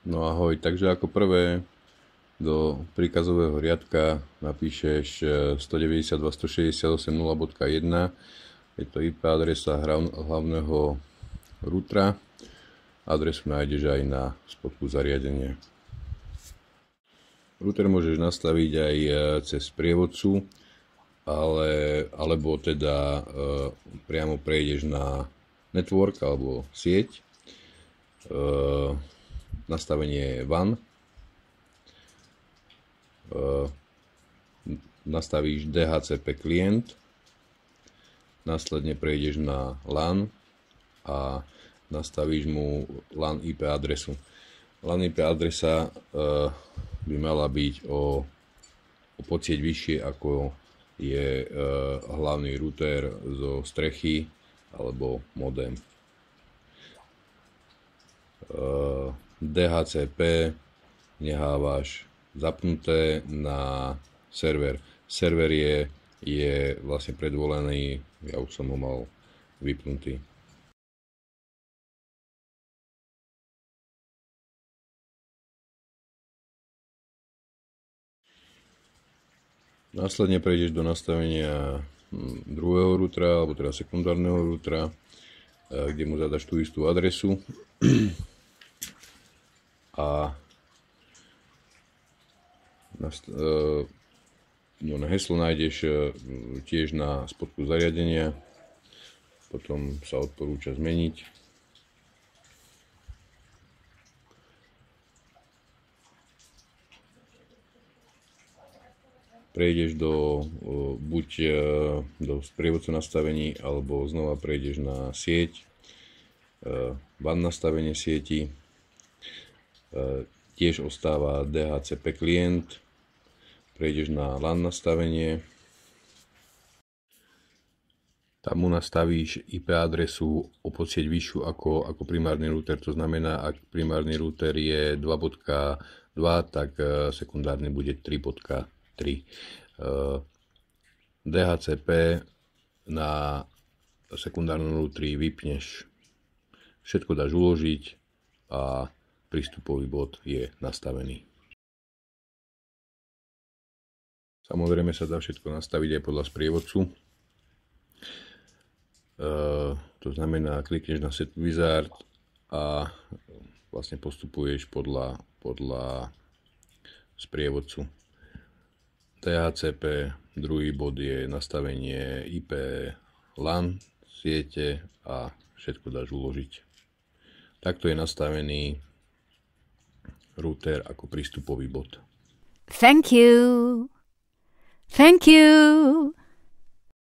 No ahoj, takže ako prvé do príkazového riadka napíšeš 192.168.0.1, je to IP adresa hlavného routera, adresu nájdeš aj na spodku zariadenia. Router môžeš nastaviť aj cez sprievodcu, alebo teda priamo prejdeš na network alebo sieť, nastavenie WAN, nastavíš DHCP klient, následne prejdeš na LAN a nastavíš mu LAN IP adresu. LAN IP adresa by mala byť o podsieť vyššie ako je hlavný router zo strechy alebo modem. DHCP nechávaš zapnuté na server. Server je vlastne predvolený, ja už som ho mal vypnutý. Následne prejdeš do nastavenia druhého routera, alebo teda sekundárneho routera, kde mu zadaš tú istú adresu. A heslo nájdeš tiež na spodku zariadenia, potom sa odporúča zmeniť. Prejdeš buď do sprievodcu nastavení, alebo znova prejdeš na sieť, WAN nastavenie sieti. Tiež ostáva DHCP klient, prejdeš na LAN nastavenie, tam mu nastavíš IP adresu o podsieť vyššiu ako primárny router, to znamená, ak primárny router je 2.2, tak sekundárny bude 3.3. DHCP na sekundárnom routeri vypneš, všetko dáš uložiť a prístupový bod je nastavený. Samozrejme sa dá všetko nastaviť aj podľa sprievodcu. To znamená, klikneš na Set Wizard a vlastne postupuješ podľa sprievodcu. DHCP, druhý bod je nastavenie IP LAN siete a všetko dáš uložiť. Takto je nastavený router ako prístupový bod. Thank you. Thank you.